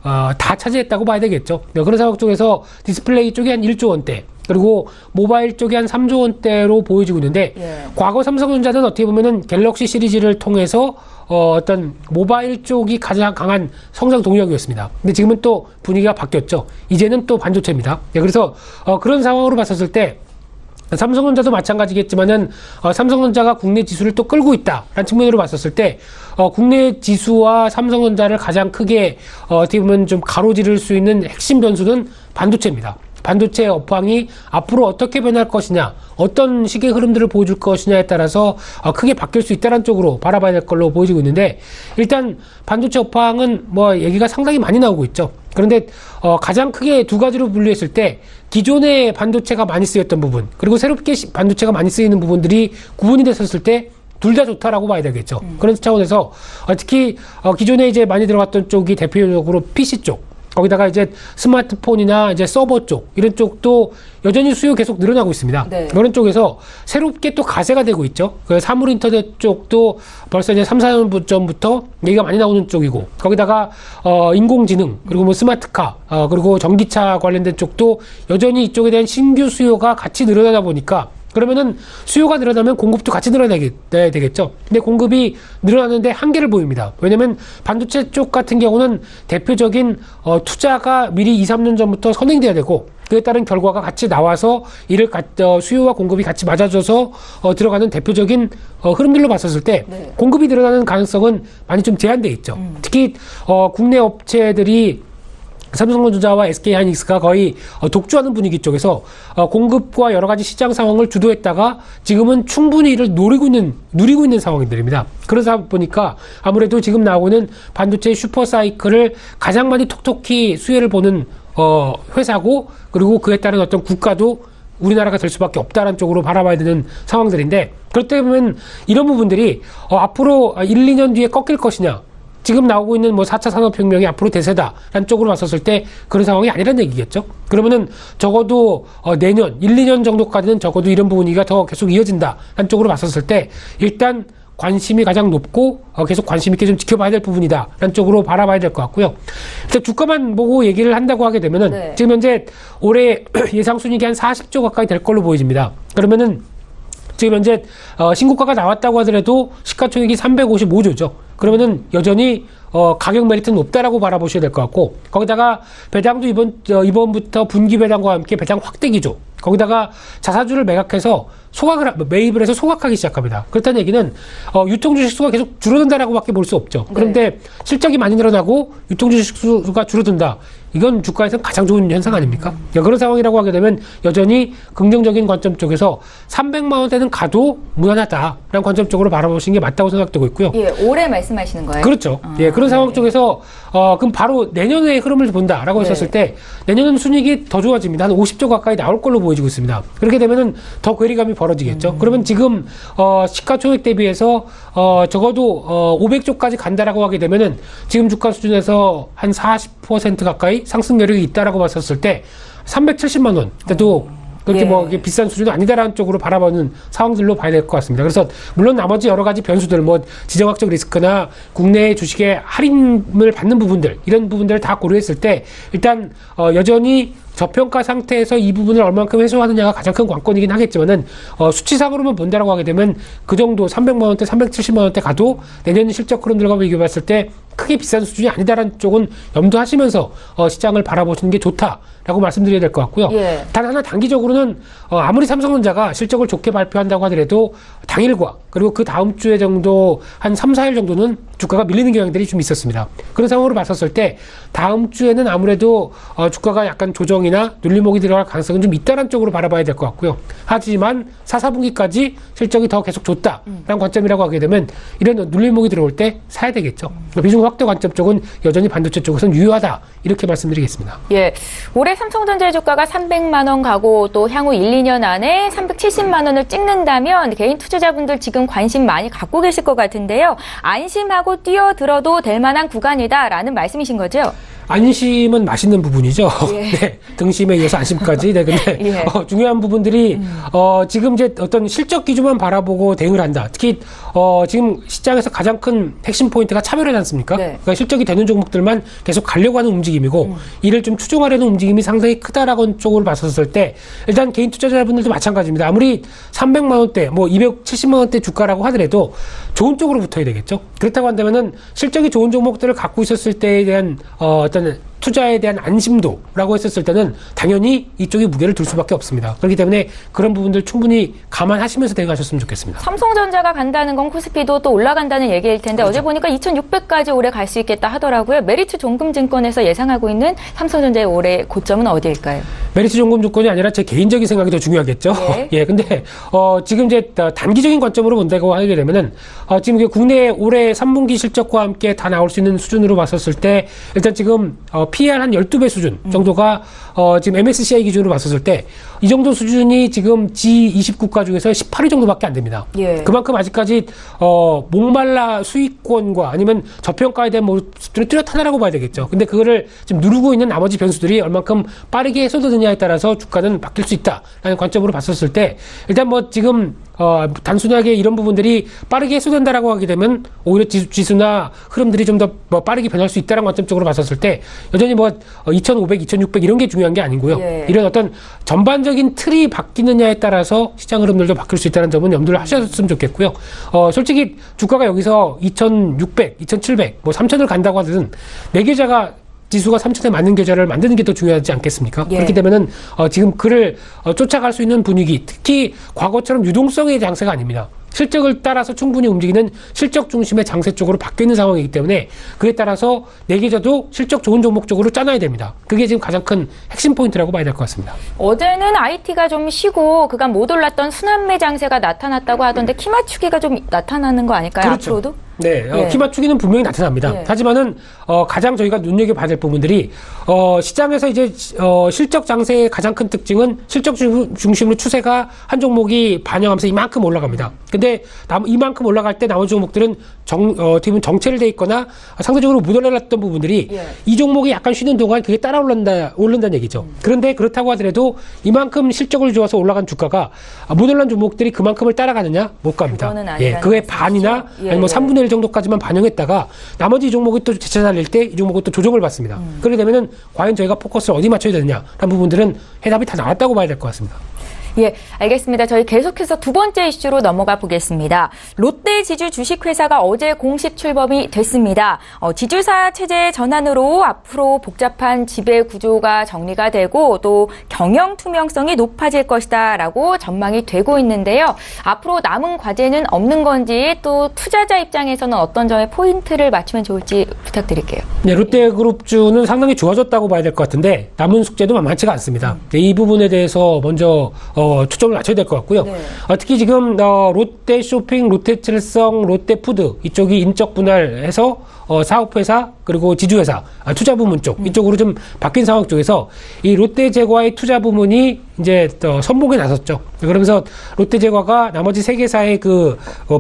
다 차지했다고 봐야 되겠죠. 그런 상황 쪽에서 디스플레이 쪽이 한 1조 원대 그리고 모바일 쪽이 한 3조 원대로 보여지고 있는데 과거 삼성전자는 어떻게 보면은 갤럭시 시리즈를 통해서 어떤 모바일 쪽이 가장 강한 성장 동력이었습니다. 근데 지금은 또 분위기가 바뀌었죠. 이제는 또 반도체입니다. 그래서 그런 상황으로 봤었을 때 삼성전자도 마찬가지겠지만은 삼성전자가 국내 지수를 또 끌고 있다라는 측면으로 봤었을 때 국내 지수와 삼성전자를 가장 크게 어떻게 보면 좀 가로지를 수 있는 핵심 변수는 반도체입니다. 반도체 업황이 앞으로 어떻게 변할 것이냐, 어떤 식의 흐름들을 보여줄 것이냐에 따라서 크게 바뀔 수 있다는 쪽으로 바라봐야 될 걸로 보여지고 있는데, 일단 반도체 업황은 뭐 얘기가 상당히 많이 나오고 있죠. 그런데 가장 크게 두 가지로 분류했을 때 기존의 반도체가 많이 쓰였던 부분, 그리고 새롭게 반도체가 많이 쓰이는 부분들이 구분이 됐었을 때 둘 다 좋다라고 봐야 되겠죠. 그런 차원에서 특히 기존에 이제 많이 들어갔던 쪽이 대표적으로 PC 쪽, 거기다가 이제 스마트폰이나 이제 서버 쪽, 이런 쪽도 여전히 수요 계속 늘어나고 있습니다. 그런 쪽에서 새롭게 또 가세가 되고 있죠. 그 사물 인터넷 쪽도 벌써 이제 3, 4년 전부터 얘기가 많이 나오는 쪽이고, 거기다가 인공지능, 그리고 뭐 스마트카, 그리고 전기차 관련된 쪽도 여전히 이쪽에 대한 신규 수요가 같이 늘어나다 보니까, 그러면은 수요가 늘어나면 공급도 같이 늘어나야 되겠죠. 근데 공급이 늘어나는데 한계를 보입니다. 왜냐면 반도체 쪽 같은 경우는 대표적인 투자가 미리 2, 3년 전부터 선행돼야 되고, 그에 따른 결과가 같이 나와서 이를 수요와 공급이 같이 맞아져서 들어가는 대표적인 흐름들로 봤었을 때 공급이 늘어나는 가능성은 많이 좀 제한돼 있죠. 특히 국내 업체들이 삼성전자와 SK하이닉스가 거의 독주하는 분위기 쪽에서 공급과 여러 가지 시장 상황을 주도했다가 지금은 충분히 이를 누리고 있는 상황들입니다. 그러다 보니까 아무래도 지금 나오는 반도체 슈퍼사이클을 가장 많이 톡톡히 수혜를 보는 회사고, 그리고 그에 따른 어떤 국가도 우리나라가 될 수밖에 없다는 쪽으로 바라봐야 되는 상황들인데, 그렇기 때문에 이런 부분들이 앞으로 1, 2년 뒤에 꺾일 것이냐, 지금 나오고 있는 뭐 4차 산업혁명이 앞으로 대세다라는 쪽으로 봤었을 때 그런 상황이 아니라는 얘기겠죠. 그러면은 적어도 내년 1, 2년 정도까지는 적어도 이런 부분이가 더 계속 이어진다라는 쪽으로 봤었을 때 일단 관심이 가장 높고 계속 관심 있게 좀 지켜봐야 될 부분이다라는 쪽으로 바라봐야 될 것 같고요. 일단 주가만 보고 얘기를 한다고 하게 되면은 지금 현재 올해 예상 순이익이 한 40조 가까이 될 걸로 보여집니다. 그러면은 지금 현재 신고가가 나왔다고 하더라도 시가총액이 355조죠. 그러면은 여전히 가격 메리트는 높다라고 바라보셔야 될 것 같고, 거기다가 배당도 이번부터 분기 배당과 함께 배당 확대 기조, 거기다가 자사주를 매각해서 매입을 해서 소각하기 시작합니다. 그렇다는 얘기는 유통 주식 수가 계속 줄어든다라고 밖에 볼 수 없죠. 그런데 실적이 많이 늘어나고 유통 주식 수가 줄어든다. 이건 주가에서는 가장 좋은 현상 아닙니까? 그런 상황이라고 하게 되면 여전히 긍정적인 관점 쪽에서 300만 원대는 가도 무난하다라는 관점 쪽으로 바라보시는 게 맞다고 생각되고 있고요. 올해 말씀하시는 거예요? 그렇죠. 그런 상황 쪽에서 그럼 바로 내년의 흐름을 본다라고 했었을 때 내년은 순이익이 더 좋아집니다. 한 50조 가까이 나올 걸로 보여지고 있습니다. 그렇게 되면은 더 괴리감이 벌어지겠죠. 그러면 지금 시가총액 대비해서 적어도 500조까지 간다라고 하게 되면은 지금 주가 수준에서 한 40% 가까이 상승 여력이 있다라고 봤었을 때 370만 원 때도 그렇게 뭐 비싼 수준은 아니다라는 쪽으로 바라보는 상황들로 봐야 될 것 같습니다. 그래서 물론 나머지 여러 가지 변수들, 뭐 지정학적 리스크나 국내 주식의 할인을 받는 부분들, 이런 부분들을 다 고려했을 때 일단 여전히 저평가 상태에서 이 부분을 얼만큼 해소하느냐가 가장 큰 관건이긴 하겠지만은 수치상으로만 본다라고 하게 되면 그 정도 300만 원대, 370만 원대 가도 내년 실적 흐름들과 비교했을 때 크게 비싼 수준이 아니다라는 쪽은 염두하시면서 시장을 바라보시는 게 좋다라고 말씀드려야 될 것 같고요. 단 하나 단기적으로는 아무리 삼성전자가 실적을 좋게 발표한다고 하더라도 당일과 그리고 그 다음 주에 정도 한 3, 4일 정도는 주가가 밀리는 경향들이 좀 있었습니다. 그런 상황으로 봤었을 때 다음 주에는 아무래도 주가가 약간 조정이나 눌림목이 들어갈 가능성은 좀 있다는 쪽으로 바라봐야 될 것 같고요. 하지만 4, 4분기까지 실적이 더 계속 좋다라는 관점이라고 하게 되면 이런 눌림목이 들어올 때 사야 되겠죠. 비중 확대 관점 쪽은 여전히 반도체 쪽에서는 유효하다, 이렇게 말씀드리겠습니다. 올해 삼성전자의 주가가 300만 원 가고 또 향후 1, 2년 안에 370만 원을 찍는다면 개인 투자자분들 지금 관심 많이 갖고 계실 것 같은데요. 안심하고 뛰어들어도 될 만한 구간이다라는 말씀이신 거죠? 안심은 맛있는 부분이죠. 예. 네, 등심에 이어서 안심까지. 네, 근데 예. 중요한 부분들이 지금 이제 어떤 실적 기준만 바라보고 대응을 한다. 특히 지금 시장에서 가장 큰 핵심 포인트가 차별이지 않습니까? 네. 그러니까 실적이 되는 종목들만 계속 가려고 하는 움직임이고 이를 좀 추종하려는 움직임이 상당히 크다라고 쪽을 봤었을 때 일단 개인 투자자분들도 마찬가지입니다. 아무리 300만 원대, 뭐 270만 원대 주가라고 하더라도 좋은 쪽으로 붙어야 되겠죠. 그렇다고 한다면은 실적이 좋은 종목들을 갖고 있었을 때에 대한 어떤 투자에 대한 안심도라고 했었을 때는 당연히 이쪽에 무게를 둘 수밖에 없습니다. 그렇기 때문에 그런 부분들 충분히 감안하시면서 대응하셨으면 좋겠습니다. 삼성전자가 간다는 건 코스피도 또 올라간다는 얘기일 텐데 그렇죠. 어제 보니까 2600까지 올해 갈 수 있겠다 하더라고요. 메리츠 종금증권에서 예상하고 있는 삼성전자의 올해 고점은 어디일까요? 메리츠 종금증권이 아니라 제 개인적인 생각이 더 중요하겠죠. 예. 예, 근데 지금 이제 단기적인 관점으로 본다고 하게 되면은 지금 국내 올해 3분기 실적과 함께 다 나올 수 있는 수준으로 봤었을 때 일단 지금 PER 한 12배 수준 정도가 지금 MSCI 기준으로 봤었을 때 이 정도 수준이 지금 G20 국가 중에서 18위 정도밖에 안 됩니다. 예. 그만큼 아직까지 목말라 수익권과 아니면 저평가에 대한 모습들은 뚜렷하다라고 봐야 되겠죠. 근데 그거를 지금 누르고 있는 나머지 변수들이 얼만큼 빠르게 쏟아드냐에 따라서 주가는 바뀔 수 있다라는 관점으로 봤었을 때 일단 뭐 지금 단순하게 이런 부분들이 빠르게 쏟아진다라고 하게 되면 오히려 지수나 흐름들이 좀 더 빠르게 변할 수 있다는 관점적으로 봤었을 때 여전히 2,500, 2,600 이런 게 중요한 게 아니고요. 예. 이런 어떤 전반적인 틀이 바뀌느냐에 따라서 시장 흐름들도 바뀔 수 있다는 점은 염두를 하셨으면 좋겠고요. 솔직히 주가가 여기서 2,600, 2,700, 3,000을 간다고 하든 내 계좌가 지수가 3,000에 맞는 계좌를 만드는 게 더 중요하지 않겠습니까? 예. 그렇기 때문에는 지금 그를 쫓아갈 수 있는 분위기, 특히 과거처럼 유동성의 장세가 아닙니다. 실적을 따라서 충분히 움직이는 실적 중심의 장세 쪽으로 바뀌어 있는 상황이기 때문에 그에 따라서 내 계좌도 실적 좋은 종목 쪽으로 짜놔야 됩니다. 그게 지금 가장 큰 핵심 포인트라고 봐야 될 것 같습니다. 어제는 IT가 좀 쉬고 그간 못 올랐던 순환매 장세가 나타났다고 하던데 키 맞추기가 좀 나타나는 거 아닐까요? 그렇죠. 앞으로도? 네, 예. 키 맞추기는 분명히 나타납니다. 예. 하지만은 가장 저희가 눈여겨봐야 될 부분들이 시장에서 이제 실적 장세의 가장 큰 특징은 실적 중심으로 추세가 한 종목이 반영하면서 이만큼 올라갑니다. 근데 이만큼 올라갈 때 나머지 종목들은 어떻게 보면 정체를 돼 있거나 상대적으로 못 올랐던 부분들이 예. 이 종목이 약간 쉬는 동안 그게 따라 오른다는 얘기죠. 그런데 그렇다고 하더라도 이만큼 실적을 좋아서 올라간 주가가 못 올란 종목들이 그만큼을 따라가느냐? 못 갑니다. 예, 그의 반이나 아니면 3분의 1 정도까지만 반영했다가 나머지 종목이 또 재차 달릴 때 이 종목은 또 조정을 받습니다. 그렇게 되면은 과연 저희가 포커스를 어디 맞춰야 되느냐 라는 부분들은 해답이 다 나왔다고 봐야 될 것 같습니다. 예, 알겠습니다. 저희 계속해서 두 번째 이슈로 넘어가 보겠습니다. 롯데 지주 주식회사가 어제 공식 출범이 됐습니다. 지주사 체제 전환으로 앞으로 복잡한 지배 구조가 정리가 되고 또 경영 투명성이 높아질 것이다라고 전망이 되고 있는데요. 앞으로 남은 과제는 없는 건지 또 투자자 입장에서는 어떤 점에 포인트를 맞추면 좋을지 부탁드릴게요. 네, 롯데그룹주는 상당히 좋아졌다고 봐야 될 것 같은데 남은 숙제도 만만치가 않습니다. 이 부분에 대해서 먼저 초점을 맞춰야 될 것 같고요. 네. 특히 지금 롯데쇼핑, 롯데칠성, 롯데푸드 이쪽이 인적 분할해서 사업회사 그리고 지주회사 투자 부문 쪽 이쪽으로 좀 바뀐 상황 쪽에서 이 롯데제과의 투자 부문이 이제 선봉에 나섰죠. 그러면서 롯데제과가 나머지 세 개사의 그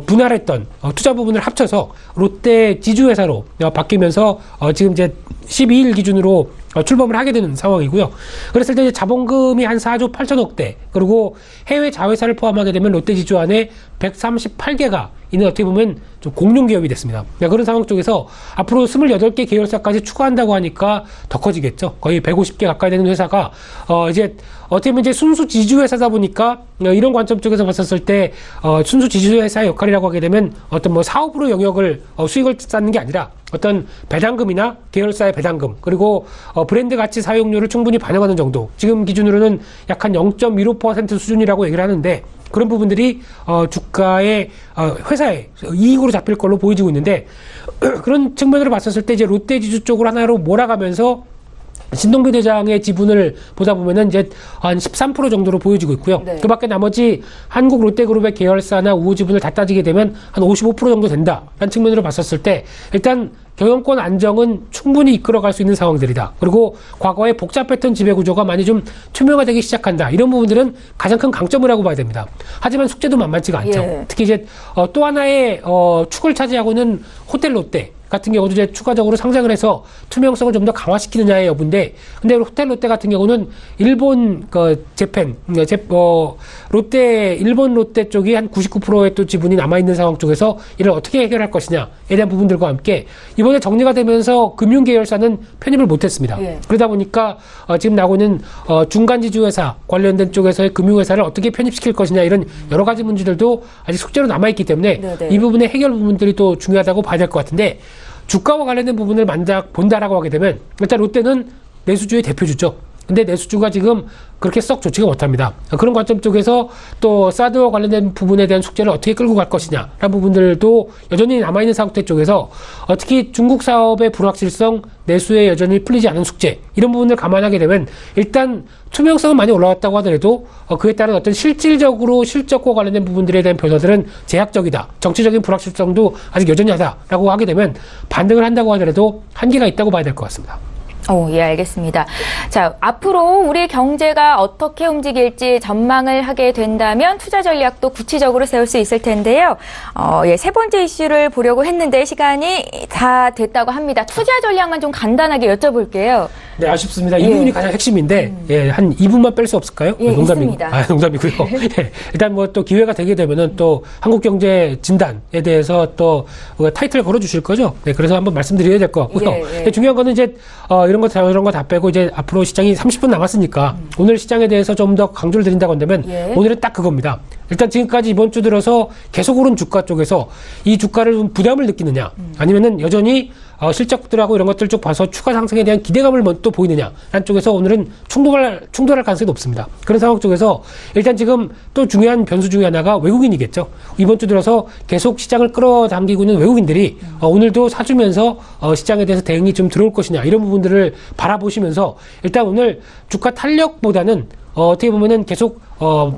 분할했던 투자 부문을 합쳐서 롯데 지주회사로 바뀌면서 지금 이제 12일 기준으로 출범을 하게 되는 상황이고요. 그랬을 때 이제 자본금이 한 4조 8천억대 그리고 해외 자회사를 포함하게 되면 롯데지주 안에 138개가 이는 어떻게 보면 좀 공룡 기업이 됐습니다. 그런 상황 쪽에서 앞으로 28개 계열사까지 추가한다고 하니까 더 커지겠죠. 거의 150개 가까이 되는 회사가 이제 어떻게 보면 이제 순수 지주회사다 보니까 이런 관점 쪽에서 봤었을 때 순수 지주회사의 역할이라고 하게 되면 어떤 뭐 사업으로 영역을 수익을 쌓는 게 아니라 어떤 배당금이나 계열사의 배당금 그리고 브랜드 가치 사용료를 충분히 반영하는 정도 지금 기준으로는 약 한 0.15% 수준이라고 얘기를 하는데 그런 부분들이 주가의 회사의 이익으로 잡힐 걸로 보여지고 있는데 그런 측면으로 봤었을 때 이제 롯데지주 쪽으로 하나로 몰아가면서 신동빈 회장의 지분을 보다 보면은 이제 한 13% 정도로 보여지고 있고요. 네. 그 밖에 나머지 한국 롯데그룹의 계열사나 우호 지분을 다 따지게 되면 한 55% 정도 된다라는 측면으로 봤었을 때 일단 경영권 안정은 충분히 이끌어갈 수 있는 상황들이다. 그리고 과거의 복잡했던 지배구조가 많이 좀 투명화되기 시작한다. 이런 부분들은 가장 큰 강점이라고 봐야 됩니다. 하지만 숙제도 만만치가 않죠. 예. 특히 이제 또 하나의 축을 차지하고는 호텔 롯데 같은 경우도 이제 추가적으로 상장을 해서 투명성을 좀 더 강화시키느냐의 여부인데, 근데 호텔 롯데 같은 경우는 일본 재팬 롯데 일본 롯데 쪽이 한 99%의 또 지분이 남아 있는 상황 쪽에서 이를 어떻게 해결할 것이냐에 대한 부분들과 함께 이번에 정리가 되면서 금융 계열사는 편입을 못했습니다. 예. 그러다 보니까 지금 나오고 있는 중간지주 회사 관련된 쪽에서의 금융회사를 어떻게 편입시킬 것이냐 이런 여러 가지 문제들도 아직 숙제로 남아 있기 때문에 네네. 이 부분의 해결 부분들이 또 중요하다고 봐야 될 것 같은데, 주가와 관련된 부분을 만약 본다라고 하게 되면 일단 롯데는 내수주의 대표주죠. 근데 내수주가 지금 그렇게 썩 좋지가 못합니다. 그런 관점 쪽에서 또 사드와 관련된 부분에 대한 숙제를 어떻게 끌고 갈 것이냐라는 부분들도 여전히 남아있는 상태 쪽에서 특히 중국 사업의 불확실성, 내수에 여전히 풀리지 않은 숙제, 이런 부분을 감안하게 되면 일단 투명성은 많이 올라왔다고 하더라도 그에 따른 어떤 실질적으로 실적과 관련된 부분들에 대한 변화들은 제약적이다. 정치적인 불확실성도 아직 여전히 하다라고 하게 되면 반등을 한다고 하더라도 한계가 있다고 봐야 될 것 같습니다. 예, 알겠습니다. 자, 앞으로 우리 경제가 어떻게 움직일지 전망을 하게 된다면 투자 전략도 구체적으로 세울 수 있을 텐데요. 세 번째 이슈를 보려고 했는데 시간이 다 됐다고 합니다. 투자 전략만 좀 간단하게 여쭤볼게요. 네, 아쉽습니다. 이 부분이 가장 핵심인데, 한 2분만 뺄 수 없을까요? 예, 있습니다. 농담이고요. 예, 일단 뭐 또 기회가 되게 되면은 또 한국경제 진단에 대해서 또 타이틀 걸어주실 거죠? 네, 그래서 한번 말씀드려야 될 것 같고요. 예. 중요한 거는 이제, 이런 거 다 빼고 이제 앞으로 시장이 30분 남았으니까 오늘 시장에 대해서 좀 더 강조를 드린다고 한다면 오늘은 딱 그겁니다. 일단 지금까지 이번 주 들어서 계속 오른 주가 쪽에서 이 주가를 좀 부담을 느끼느냐, 아니면은 여전히 실적들하고 이런 것들 쪽 봐서 추가 상승에 대한 기대감을 또 보이느냐, 라는 쪽에서 오늘은 충돌할 가능성이 높습니다. 그런 상황 쪽에서 일단 지금 또 중요한 변수 중에 하나가 외국인이겠죠. 이번 주 들어서 계속 시장을 끌어당기고 있는 외국인들이 오늘도 사주면서 시장에 대해서 대응이 좀 들어올 것이냐, 이런 부분들을 바라보시면서 일단 오늘 주가 탄력보다는 어떻게 보면은 계속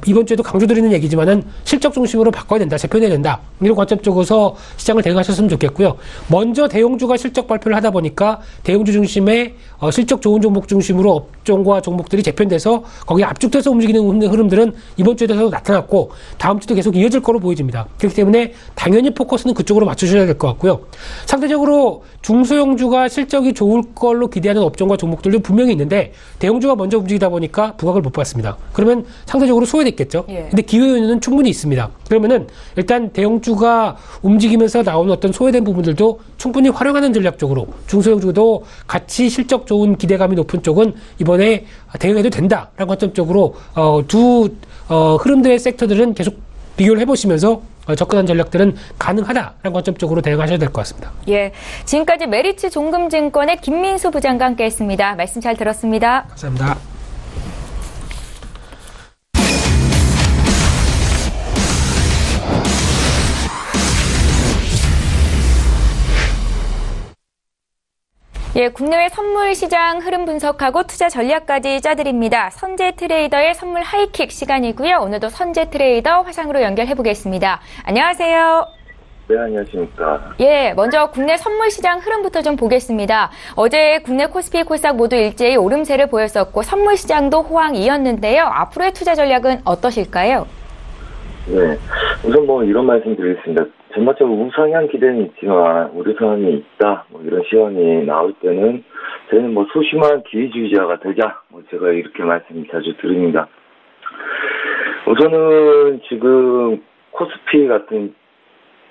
이번 주에도 강조드리는 얘기지만은 실적 중심으로 바꿔야 된다, 재편해야 된다, 이런 관점 쪽에서 시장을 대응하셨으면 좋겠고요. 먼저 대형주가 실적 발표를 하다 보니까 대형주 중심의 실적 좋은 종목 중심으로 업종과 종목들이 재편돼서 거기에 압축돼서 움직이는 흐름들은 이번 주에도 나타났고 다음 주도 계속 이어질 거로 보여집니다. 그렇기 때문에 당연히 포커스는 그쪽으로 맞추셔야 될 것 같고요. 상대적으로 중소형주가 실적이 좋을 걸로 기대하는 업종과 종목들도 분명히 있는데 대형주가 먼저 움직이다 보니까 부각을 못 받습니다. 그러면 상대적으로 소외됐겠죠. 근데 기회 요인은 충분히 있습니다. 그러면은 일단 대형주가 움직이면서 나오는 어떤 소외된 부분들도 충분히 활용하는 전략적으로 중소형주도 같이 실적 좋은 기대감이 높은 쪽은 이번에 대응해도 된다라는 관점적으로 두 흐름들의 섹터들은 계속 비교를 해보시면서 접근한 전략들은 가능하다라는 관점적으로 대응하셔야 될 것 같습니다. 예, 지금까지 메리츠 종금증권의 김민수 부장과 함께했습니다. 말씀 잘 들었습니다. 감사합니다. 예, 국내외 선물 시장 흐름 분석하고 투자 전략까지 짜드립니다. 선재 트레이더의 선물 하이킥 시간이고요. 오늘도 선재 트레이더 화상으로 연결해 보겠습니다. 안녕하세요. 네, 안녕하십니까. 예, 먼저 국내 선물 시장 흐름부터 좀 보겠습니다. 어제 국내 코스피, 코스닥 모두 일제히 오름세를 보였었고 선물 시장도 호황이었는데요. 앞으로의 투자 전략은 어떠실까요? 네, 우선 이런 말씀 드리겠습니다. 전반적으로 우상향 기대는 있지만 우려선이 있다, 이런 시연이 나올 때는 저희는 소심한 기회주의자가 되자, 제가 이렇게 말씀 자주 드립니다. 우선은 지금 코스피 같은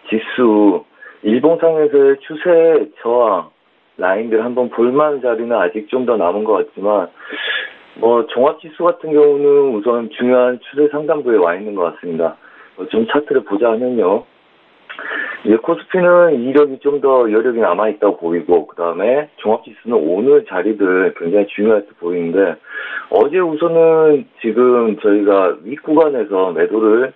지수 일봉상에서의 추세 저항 라인들 한번 볼만한 자리는 아직 좀 더 남은 것 같지만 종합지수 같은 경우는 우선 중요한 추세 상단부에 와 있는 것 같습니다. 좀 차트를 보자 하면요. 이제 코스피는 이력이 좀 더 여력이 남아있다고 보이고, 그 다음에 종합지수는 오늘 자리들 굉장히 중요할 때 보이는데, 어제 우선은 지금 저희가 윗구간에서 매도를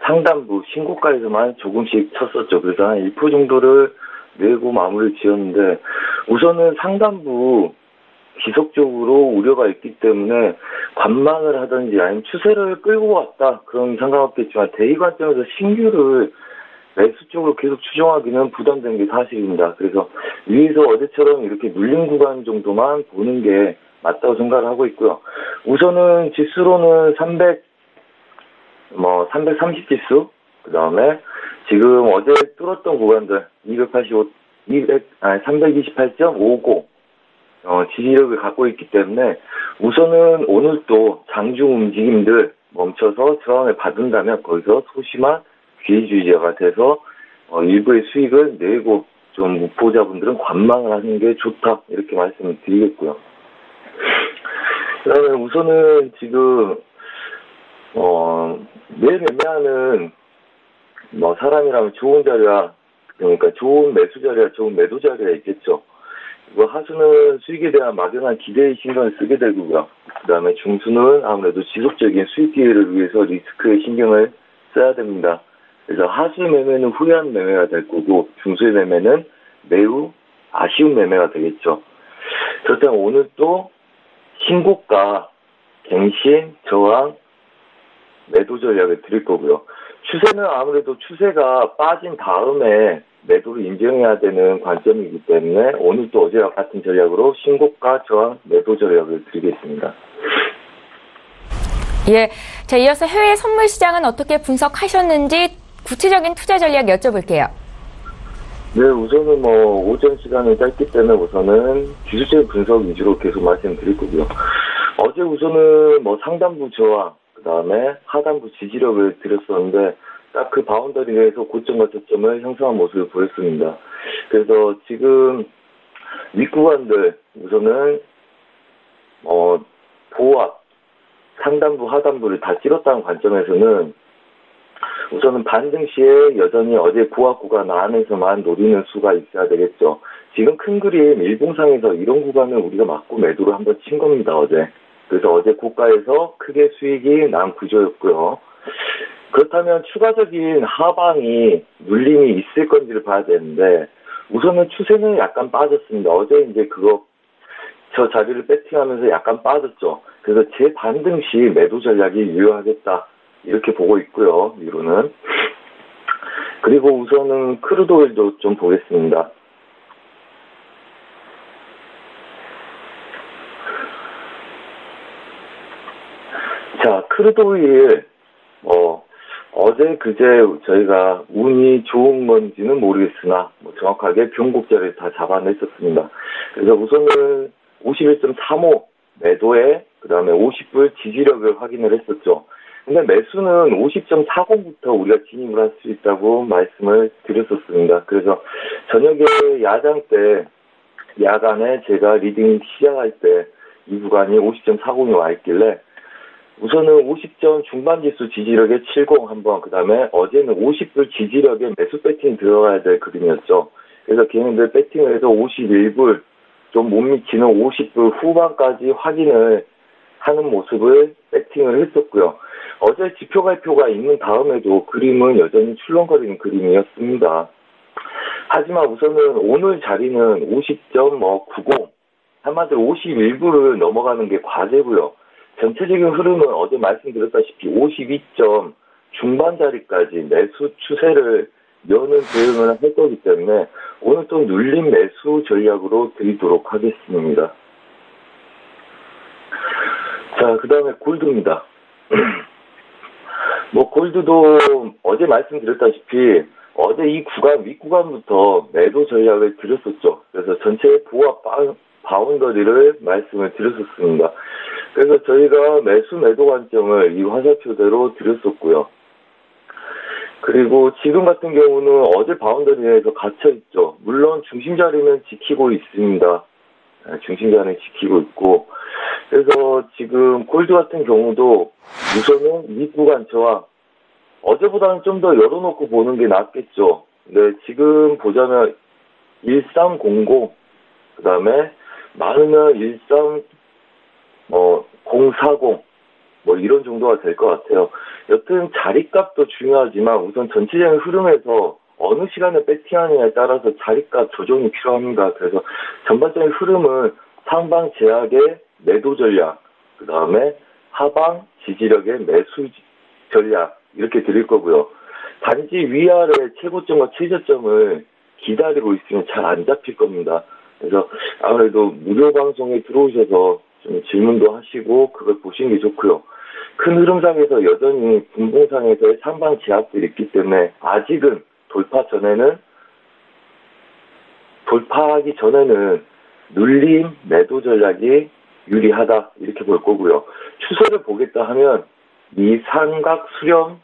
상단부 신고가에서만 조금씩 쳤었죠. 그래서 한 1% 정도를 내고 마무리를 지었는데, 우선은 상단부 지속적으로 우려가 있기 때문에 관망을 하든지 아니면 추세를 끌고 왔다, 그런 상관없겠지만 대의 관점에서 신규를 매수 쪽으로 계속 추정하기는 부담되는 게 사실입니다. 그래서 위에서 어제처럼 이렇게 눌린 구간 정도만 보는 게 맞다고 생각을 하고 있고요. 우선은 지수로는 330 지수, 그 다음에 지금 어제 뚫었던 구간들 285, 328.50 지지력을 갖고 있기 때문에 우선은 오늘 또 장중 움직임들 멈춰서 저항을 받은다면 거기서 소심한 기회주의자가 돼서 일부의 수익을 내고 좀 무포자분들은 관망을 하는 게 좋다 이렇게 말씀을 드리겠고요. 그다음에 우선은 지금 매일 매매하는 사람이라면 좋은 자리야, 그러니까 좋은 매수 자리야, 좋은 매도 자리가 있겠죠. 하수는 수익에 대한 막연한 기대의 신경을 쓰게 되고요. 그다음에 중수는 아무래도 지속적인 수익 기회를 위해서 리스크에 신경을 써야 됩니다. 그래서 하수의 매매는 후회한 매매가 될 거고 중수의 매매는 매우 아쉬운 매매가 되겠죠. 그렇다면 오늘 또 신고가, 갱신, 저항, 매도 전략을 드릴 거고요. 추세는 아무래도 추세가 빠진 다음에 매도를 인정해야 되는 관점이기 때문에 오늘 또 어제와 같은 전략으로 신고가, 저항, 매도 전략을 드리겠습니다. 예. 자, 이어서 해외 선물 시장은 어떻게 분석하셨는지 구체적인 투자 전략 여쭤볼게요. 네, 우선은 오전 시간이 짧기 때문에 우선은 기술적인 분석 위주로 계속 말씀드릴 거고요. 어제 우선은 상단부 저항, 그 다음에 하단부 지지력을 드렸었는데 딱 그 바운더리 내에서 고점과 저점을 형성한 모습을 보였습니다. 그래서 지금 윗구간들 우선은 보합, 상단부, 하단부를 다 찍었다는 관점에서는 우선은 반등 시에 여전히 어제 보합 구간 안에서만 노리는 수가 있어야 되겠죠. 지금 큰 그림 일봉상에서 이런 구간을 우리가 맞고 매도를 한번 친 겁니다, 어제. 그래서 어제 고가에서 크게 수익이 난 구조였고요. 그렇다면 추가적인 하방이 눌림이 있을 건지를 봐야 되는데 우선은 추세는 약간 빠졌습니다. 어제 이제 저 자리를 배팅하면서 약간 빠졌죠. 그래서 재반등 시 매도 전략이 유효하겠다 이렇게 보고 있고요. 위로는. 그리고 우선은 크루드 오일도 좀 보겠습니다. 자, 크루드 오일 어제 그제 저희가 운이 좋은 건지는 모르겠으나 정확하게 변곡자를 다 잡아냈었습니다. 그래서 우선은 51.35 매도에 그다음에 50불 지지력을 확인을 했었죠. 근데 매수는 50.40부터 우리가 진입을 할 수 있다고 말씀을 드렸었습니다. 그래서 저녁에 야장 때 야간에 제가 리딩 시작할 때 이 구간이 50.40이 와 있길래 우선은 50점 중반 지수 지지력에 70 한번, 그 다음에 어제는 50불 지지력에 매수 배팅 들어가야 될 그림이었죠. 그래서 개인들 배팅을 해서 51불, 좀 못 미치는 50불 후반까지 확인을 하는 모습을 배팅을 했었고요. 어제 지표 발표가 있는 다음에도 그림은 여전히 출렁거리는 그림이었습니다. 하지만 우선은 오늘 자리는 50.90, 한마디로 51불을 넘어가는 게 과제고요. 전체적인 흐름은 어제 말씀드렸다시피 52점 중반 자리까지 매수 추세를 여는 대응을 할 거기 때문에 오늘 또 눌림 매수 전략으로 드리도록 하겠습니다. 자, 그 다음에 골드입니다. 골드도 어제 말씀드렸다시피 어제 이 구간, 윗구간부터 매도 전략을 드렸었죠. 그래서 전체 보합 바운더리를 말씀을 드렸었습니다. 그래서 저희가 매도 관점을 이 화살표대로 드렸었고요. 그리고 지금 같은 경우는 어제 바운더리 내에서 갇혀있죠. 물론 중심자리는 지키고 있습니다. 중심자리는 지키고 있고. 그래서 지금 골드 같은 경우도 우선은 윗구간 저항, 어제보다는 좀 더 열어놓고 보는 게 낫겠죠. 근데 지금 보자면 1300, 그 다음에 많으면 040, 이런 정도가 될 것 같아요. 여튼 자리값도 중요하지만 우선 전체적인 흐름에서 어느 시간에 배팅하느냐에 따라서 자리값 조정이 필요합니다. 그래서 전반적인 흐름은 상방 제약의 매도 전략, 그 다음에 하방 지지력의 매수 전략 이렇게 드릴 거고요. 단지 위아래 최고점과 최저점을 기다리고 있으면 잘 안 잡힐 겁니다. 그래서 아무래도 무료 방송에 들어오셔서 좀 질문도 하시고 그걸 보시는 게 좋고요. 큰 흐름상에서 여전히 분봉상에서의 상방 제약들이 있기 때문에 아직은 돌파 전에는 돌파하기 전에는 눌림, 매도 전략이 유리하다 이렇게 볼 거고요. 추세를 보겠다 하면 이 삼각 수렴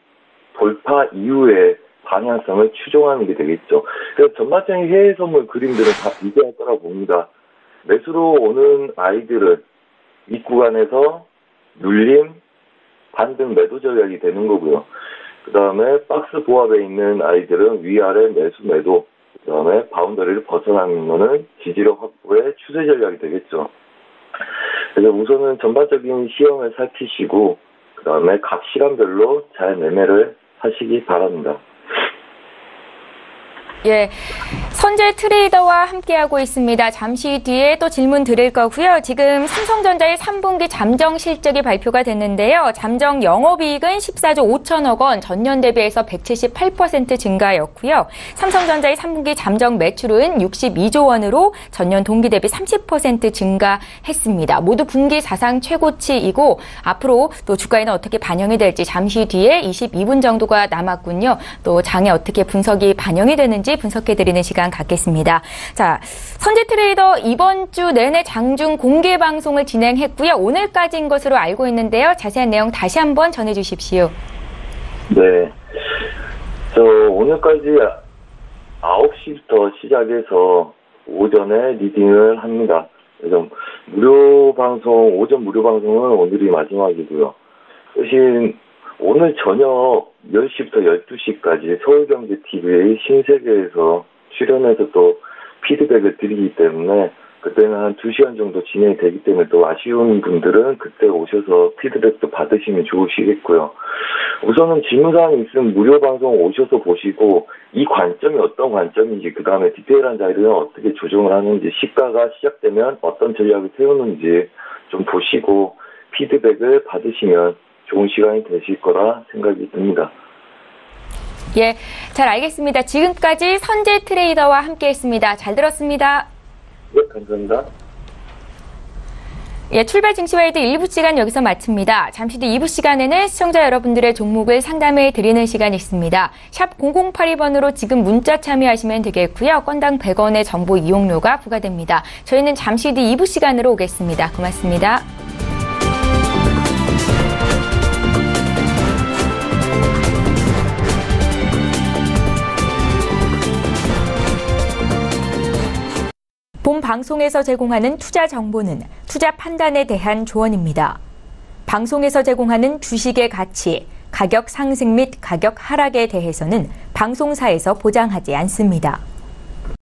돌파 이후에 방향성을 추종하는 게 되겠죠. 그래서 전반적인 해외 선물 그림들은 다 비교할 거라고 봅니다. 매수로 오는 아이들은 윗구간에서 눌림, 반등 매도 전략이 되는 거고요. 그 다음에 박스 보합에 있는 아이들은 위아래 매수 매도, 그 다음에 바운더리를 벗어나는 거는 지지력 확보의 추세 전략이 되겠죠. 그래서 우선은 전반적인 시험을 살피시고 그 다음에 각 시간별로 잘 매매를 하시기 바랍니다. 예, 선재 트레이더와 함께하고 있습니다. 잠시 뒤에 또 질문 드릴 거고요. 지금 삼성전자의 3분기 잠정 실적이 발표가 됐는데요. 잠정 영업이익은 14조 5천억 원, 전년 대비해서 178% 증가였고요. 삼성전자의 3분기 잠정 매출은 62조 원으로 전년 동기 대비 30% 증가했습니다. 모두 분기 사상 최고치이고 앞으로 또 주가에는 어떻게 반영이 될지 잠시 뒤에 22분 정도가 남았군요. 또 장에 어떻게 분석이 반영이 되는지 분석해드리는 시간 갖겠습니다. 자, 선재 트레이더 이번 주 내내 장중 공개 방송을 진행했고요. 오늘까지인 것으로 알고 있는데요. 자세한 내용 다시 한번 전해주십시오. 네. 오늘까지 9시부터 시작해서 오전에 리딩을 합니다. 그래서 오전 무료 방송은 오늘이 마지막이고요. 대신 오늘 저녁 10시부터 12시까지 서울경제TV의 신세계에서 출연해서 또 피드백을 드리기 때문에 그때는 한 2시간 정도 진행이 되기 때문에 또 아쉬운 분들은 그때 오셔서 피드백도 받으시면 좋으시겠고요. 우선은 질문사항이 있으면 무료 방송 오셔서 보시고 이 관점이 어떤 관점인지 그 다음에 디테일한 자료는 어떻게 조정을 하는지 시가가 시작되면 어떤 전략을 세우는지 좀 보시고 피드백을 받으시면 좋은 시간이 되실 거라 생각이 듭니다. 예, 잘 알겠습니다. 지금까지 선재 트레이더와 함께했습니다. 잘 들었습니다. 네, 감사합니다. 예, 출발 증시와이드 1부 시간 여기서 마칩니다. 잠시 뒤 2부 시간에는 시청자 여러분들의 종목을 상담해 드리는 시간이 있습니다. 샵 0082번으로 지금 문자 참여하시면 되겠고요. 건당 100원의 정보 이용료가 부과됩니다. 저희는 잠시 뒤 2부 시간으로 오겠습니다. 고맙습니다. 본 방송에서 제공하는 투자 정보는 투자 판단에 대한 조언입니다. 방송에서 제공하는 주식의 가치, 가격 상승 및 가격 하락에 대해서는 방송사에서 보장하지 않습니다.